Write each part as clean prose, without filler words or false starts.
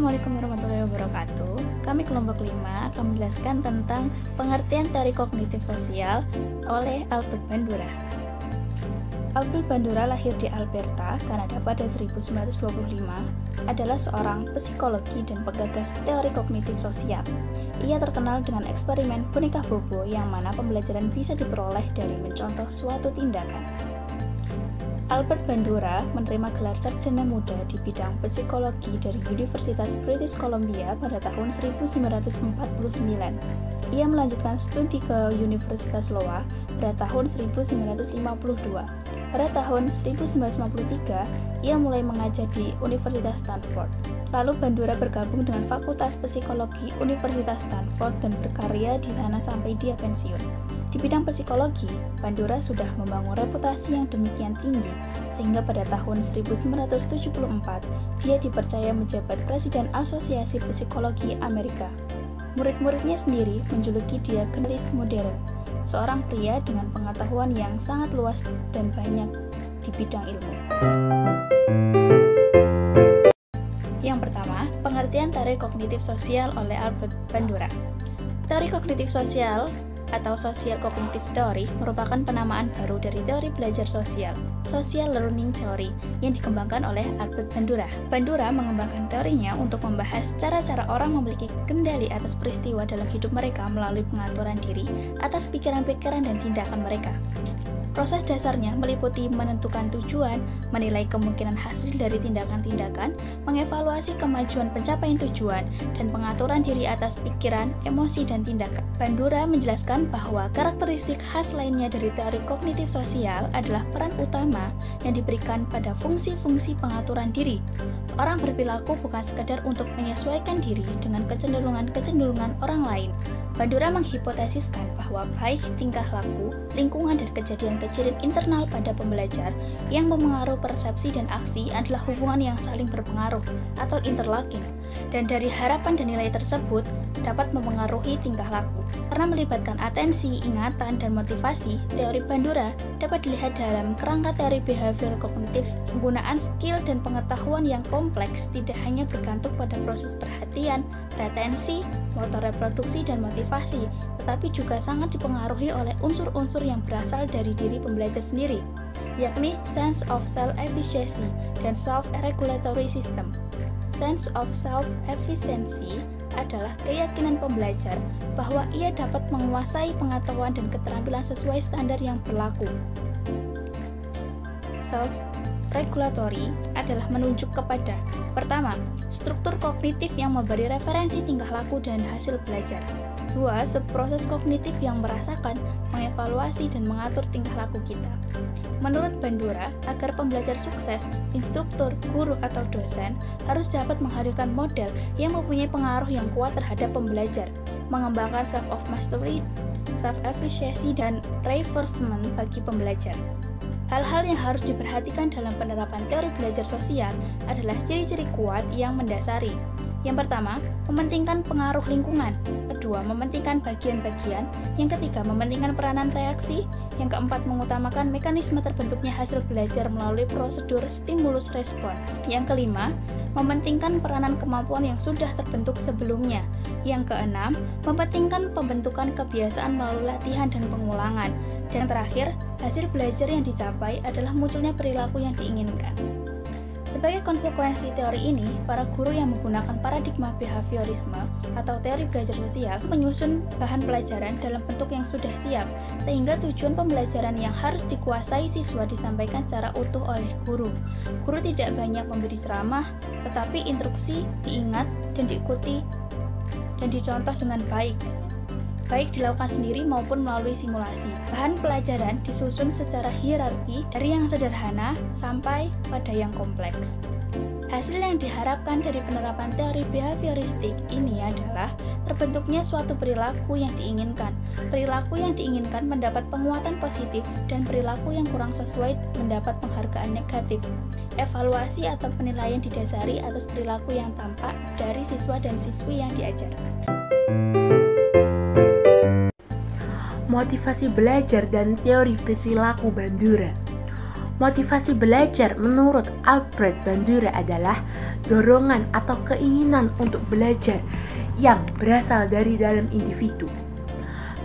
Assalamualaikum warahmatullahi wabarakatuh. Kami kelompok 5 akan menjelaskan tentang pengertian teori kognitif sosial oleh Albert Bandura. Albert Bandura lahir di Alberta, Kanada pada 1925, adalah seorang psikologi dan penggagas teori kognitif sosial. Ia terkenal dengan eksperimen boneka bobo yang mana pembelajaran bisa diperoleh dari mencontoh suatu tindakan. Albert Bandura menerima gelar sarjana muda di bidang psikologi dari Universitas British Columbia pada tahun 1949. Ia melanjutkan studi ke Universitas Iowa pada tahun 1952. Pada tahun 1953, ia mulai mengajar di Universitas Stanford. Lalu Bandura bergabung dengan Fakultas Psikologi Universitas Stanford dan berkarya di sana sampai dia pensiun. Di bidang psikologi, Bandura sudah membangun reputasi yang demikian tinggi, sehingga pada tahun 1974, dia dipercaya menjabat Presiden Asosiasi Psikologi Amerika. Murid-muridnya sendiri menjuluki dia generalis modern, seorang pria dengan pengetahuan yang sangat luas dan banyak di bidang ilmu. Yang pertama, pengertian teori kognitif sosial oleh Albert Bandura. Teori kognitif sosial atau Social Cognitive Theory merupakan penamaan baru dari teori belajar sosial, Social Learning Theory, yang dikembangkan oleh Albert Bandura. Bandura mengembangkan teorinya untuk membahas cara-cara orang memiliki kendali atas peristiwa dalam hidup mereka melalui pengaturan diri atas pikiran-pikiran dan tindakan mereka. Proses dasarnya meliputi menentukan tujuan, menilai kemungkinan hasil dari tindakan-tindakan, mengevaluasi kemajuan pencapaian tujuan, dan pengaturan diri atas pikiran, emosi, dan tindakan. Bandura menjelaskan bahwa karakteristik khas lainnya dari teori kognitif sosial adalah peran utama yang diberikan pada fungsi-fungsi pengaturan diri. Orang berperilaku bukan sekadar untuk menyesuaikan diri dengan kecenderungan orang lain. Bandura menghipotesiskan bahwa baik tingkah laku, lingkungan, dan kejadian-kejadian internal pada pembelajar yang memengaruhi persepsi dan aksi adalah hubungan yang saling berpengaruh atau interlocking, dan dari harapan dan nilai tersebut dapat memengaruhi tingkah laku. Karena melibatkan atensi, ingatan, dan motivasi, teori Bandura dapat dilihat dalam kerangka teori behavior kognitif. Penggunaan skill dan pengetahuan yang kompleks tidak hanya bergantung pada proses perhatian, retensi, motor reproduksi, dan motivasi, tetapi juga sangat dipengaruhi oleh unsur-unsur yang berasal dari diri pembelajar sendiri, yakni sense of self-efficacy dan self-regulatory system. Sense of self-efficacy adalah keyakinan pembelajar bahwa ia dapat menguasai pengetahuan dan keterampilan sesuai standar yang berlaku. Self-regulatory adalah menunjuk kepada: pertama, struktur kognitif yang memberi referensi tingkah laku dan hasil belajar. 2. Subproses kognitif yang merasakan, mengevaluasi, dan mengatur tingkah laku kita. Menurut Bandura, agar pembelajar sukses, instruktur, guru, atau dosen harus dapat menghadirkan model yang mempunyai pengaruh yang kuat terhadap pembelajar, mengembangkan self-of-mastery, self-efficacy, dan reinforcement bagi pembelajar. Hal-hal yang harus diperhatikan dalam penerapan teori belajar sosial adalah ciri-ciri kuat yang mendasari. Yang pertama, mementingkan pengaruh lingkungan. Kedua, mementingkan bagian-bagian. Yang ketiga, mementingkan peranan reaksi. Yang keempat, mengutamakan mekanisme terbentuknya hasil belajar melalui prosedur stimulus respon. Yang kelima, mementingkan peranan kemampuan yang sudah terbentuk sebelumnya. Yang keenam, mementingkan pembentukan kebiasaan melalui latihan dan pengulangan. Dan terakhir, hasil belajar yang dicapai adalah munculnya perilaku yang diinginkan. Sebagai konsekuensi teori ini, para guru yang menggunakan paradigma behaviorisme atau teori belajar sosial menyusun bahan pelajaran dalam bentuk yang sudah siap, sehingga tujuan pembelajaran yang harus dikuasai siswa disampaikan secara utuh oleh guru. Guru tidak banyak memberi ceramah, tetapi instruksi diingat dan diikuti dan dicontoh dengan baik dilakukan sendiri maupun melalui simulasi. Bahan pelajaran disusun secara hierarki dari yang sederhana sampai pada yang kompleks. Hasil yang diharapkan dari penerapan teori behavioristik ini adalah terbentuknya suatu perilaku yang diinginkan. Perilaku yang diinginkan mendapat penguatan positif dan perilaku yang kurang sesuai mendapat penghargaan negatif. Evaluasi atau penilaian didasari atas perilaku yang tampak dari siswa dan siswi yang diajar. Motivasi belajar dan teori perilaku Bandura. Motivasi belajar menurut Albert Bandura adalah dorongan atau keinginan untuk belajar yang berasal dari dalam individu.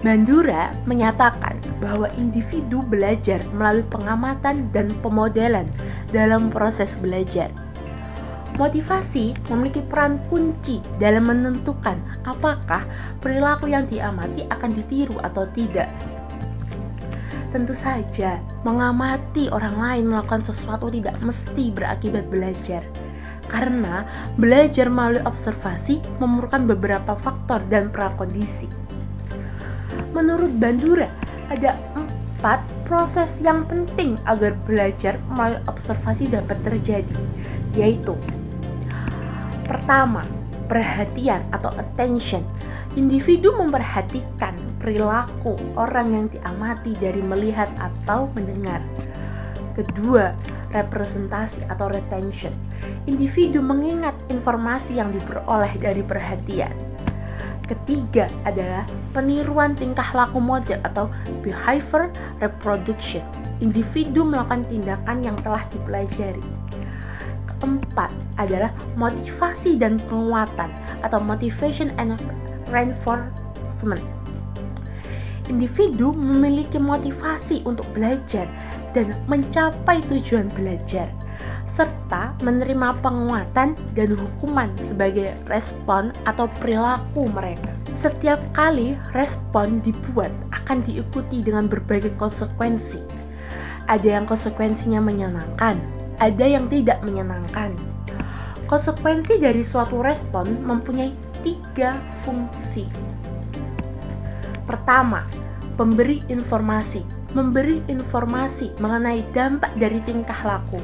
Bandura menyatakan bahwa individu belajar melalui pengamatan dan pemodelan dalam proses belajar. Motivasi memiliki peran kunci dalam menentukan apakah perilaku yang diamati akan ditiru atau tidak. Tentu saja, mengamati orang lain melakukan sesuatu tidak mesti berakibat belajar. Karena belajar melalui observasi memerlukan beberapa faktor dan prakondisi. Menurut Bandura, ada 4 proses yang penting agar belajar melalui observasi dapat terjadi, yaitu: pertama, perhatian atau attention. Individu memperhatikan perilaku orang yang diamati dari melihat atau mendengar. Kedua, representasi atau retention. Individu mengingat informasi yang diperoleh dari perhatian. Ketiga adalah peniruan tingkah laku model atau behavior reproduction. Individu melakukan tindakan yang telah dipelajari. Keempat adalah motivasi dan penguatan atau motivation and reinforcement. Individu memiliki motivasi untuk belajar dan mencapai tujuan belajar, serta menerima penguatan dan hukuman sebagai respon atau perilaku mereka. Setiap kali respon dibuat akan diikuti dengan berbagai konsekuensi. Ada yang konsekuensinya menyenangkan, ada yang tidak menyenangkan. Konsekuensi dari suatu respon mempunyai 3 fungsi. Pertama, memberi informasi mengenai dampak dari tingkah laku.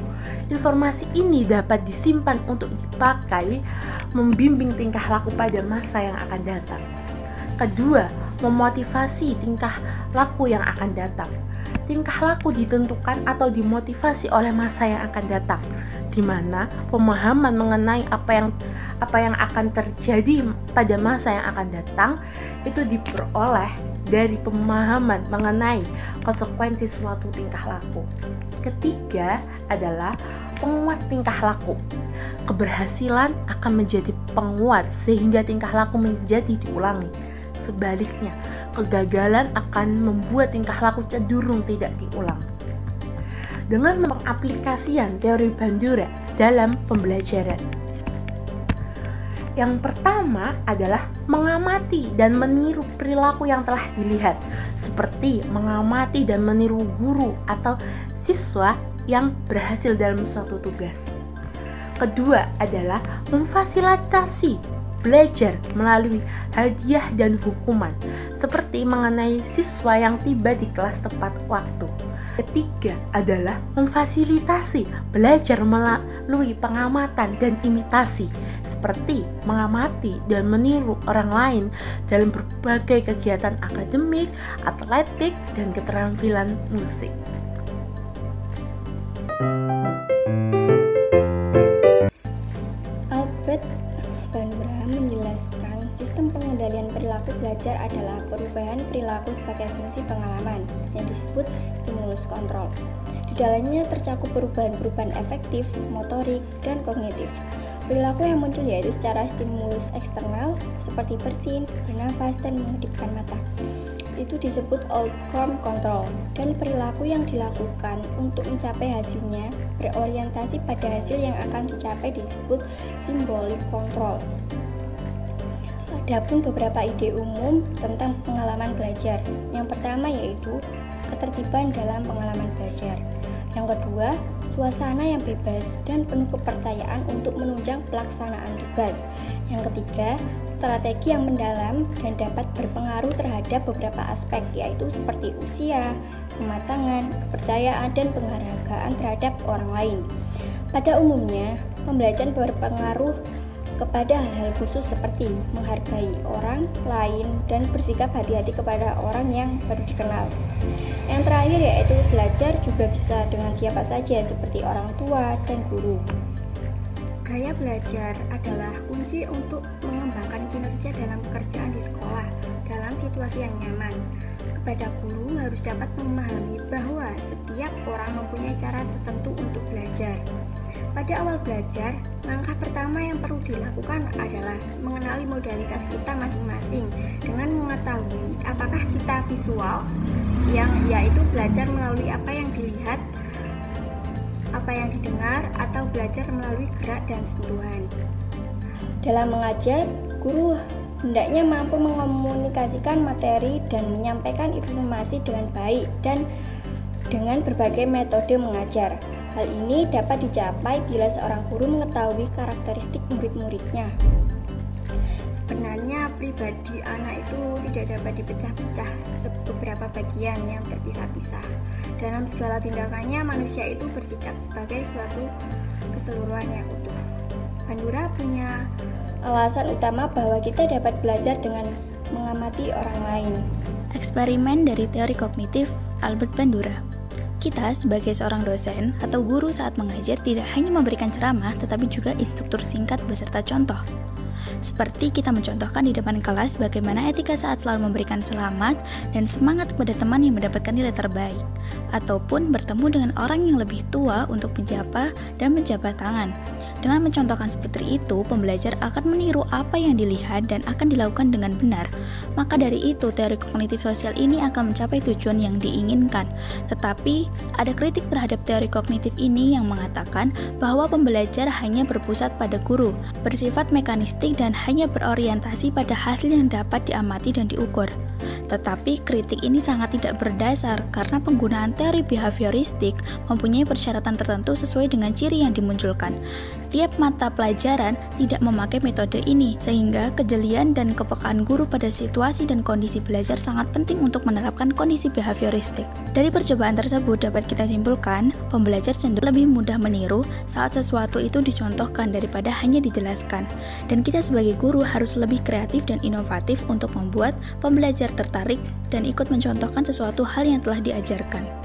Informasi ini dapat disimpan untuk dipakai membimbing tingkah laku pada masa yang akan datang. Kedua, memotivasi tingkah laku yang akan datang. Tingkah laku ditentukan atau dimotivasi oleh masa yang akan datang, di mana pemahaman mengenai apa yang akan terjadi pada masa yang akan datang itu diperoleh dari pemahaman mengenai konsekuensi suatu tingkah laku. Ketiga adalah penguat tingkah laku. Keberhasilan akan menjadi penguat sehingga tingkah laku menjadi diulangi. Sebaliknya, kegagalan akan membuat tingkah laku cenderung tidak diulang. Dengan mengaplikasikan teori Bandura dalam pembelajaran, yang pertama adalah mengamati dan meniru perilaku yang telah dilihat, seperti mengamati dan meniru guru atau siswa yang berhasil dalam suatu tugas. Kedua adalah memfasilitasi belajar melalui hadiah dan hukuman, seperti mengenai siswa yang tiba di kelas tepat waktu. Ketiga adalah memfasilitasi belajar melalui pengamatan dan imitasi, seperti mengamati dan meniru orang lain dalam berbagai kegiatan akademik, atletik, dan keterampilan musik. Albert Bandura menjelaskan sistem pengendalian perilaku belajar adalah perubahan perilaku sebagai fungsi pengalaman yang disebut stimulus kontrol. Di dalamnya tercakup perubahan-perubahan efektif, motorik, dan kognitif. Perilaku yang muncul yaitu secara stimulus eksternal seperti bersin, bernafas, dan mengedipkan mata. Itu disebut outcome control, dan perilaku yang dilakukan untuk mencapai hasilnya berorientasi pada hasil yang akan dicapai disebut symbolic control. Adapun beberapa ide umum tentang pengalaman belajar. Yang pertama yaitu ketertiban dalam pengalaman belajar. Yang kedua, suasana yang bebas dan penuh kepercayaan untuk menunjang pelaksanaan tugas. Yang ketiga, strategi yang mendalam dan dapat berpengaruh terhadap beberapa aspek, yaitu seperti usia, kematangan, kepercayaan, dan penghargaan terhadap orang lain. Pada umumnya, pembelajaran berpengaruh kepada hal-hal khusus seperti menghargai orang lain dan bersikap hati-hati kepada orang yang baru dikenal. Yang terakhir yaitu belajar juga bisa dengan siapa saja seperti orang tua dan guru. Gaya belajar adalah kunci untuk mengembangkan kinerja dalam pekerjaan di sekolah dalam situasi yang nyaman. Kepada guru harus dapat memahami bahwa setiap orang mempunyai cara tertentu untuk belajar. Pada awal belajar, langkah pertama yang perlu dilakukan adalah mengenali modalitas kita masing-masing dengan mengetahui apakah kita visual, yang yaitu belajar melalui apa yang dilihat, apa yang didengar, atau belajar melalui gerak dan sentuhan. Dalam mengajar, guru hendaknya mampu mengomunikasikan materi dan menyampaikan informasi dengan baik dan dengan berbagai metode mengajar. Hal ini dapat dicapai bila seorang guru mengetahui karakteristik murid-muridnya. Sebenarnya pribadi anak itu tidak dapat dipecah-pecah beberapa bagian yang terpisah-pisah. Dalam segala tindakannya, manusia itu bersikap sebagai suatu keseluruhan yang utuh. Bandura punya alasan utama bahwa kita dapat belajar dengan mengamati orang lain. Eksperimen dari teori kognitif Albert Bandura. Kita sebagai seorang dosen atau guru saat mengajar tidak hanya memberikan ceramah tetapi juga instruktur singkat beserta contoh. Seperti kita mencontohkan di depan kelas bagaimana etika saat selalu memberikan selamat dan semangat kepada teman yang mendapatkan nilai terbaik, ataupun bertemu dengan orang yang lebih tua untuk menyapa dan menjabat tangan. Dengan mencontohkan seperti itu, pembelajar akan meniru apa yang dilihat dan akan dilakukan dengan benar. Maka dari itu, teori kognitif sosial ini akan mencapai tujuan yang diinginkan. Tetapi, ada kritik terhadap teori kognitif ini yang mengatakan bahwa pembelajar hanya berpusat pada guru, bersifat mekanistik dan hanya berorientasi pada hasil yang dapat diamati dan diukur. Tetapi kritik ini sangat tidak berdasar karena penggunaan teori behavioristik mempunyai persyaratan tertentu sesuai dengan ciri yang dimunculkan. Tiap mata pelajaran tidak memakai metode ini, sehingga kejelian dan kepekaan guru pada situasi dan kondisi belajar sangat penting untuk menerapkan kondisi behavioristik. Dari percobaan tersebut dapat kita simpulkan, pembelajar cenderung lebih mudah meniru saat sesuatu itu dicontohkan daripada hanya dijelaskan. Dan kita sebagai guru harus lebih kreatif dan inovatif untuk membuat pembelajar tertarik dan ikut mencontohkan sesuatu hal yang telah diajarkan.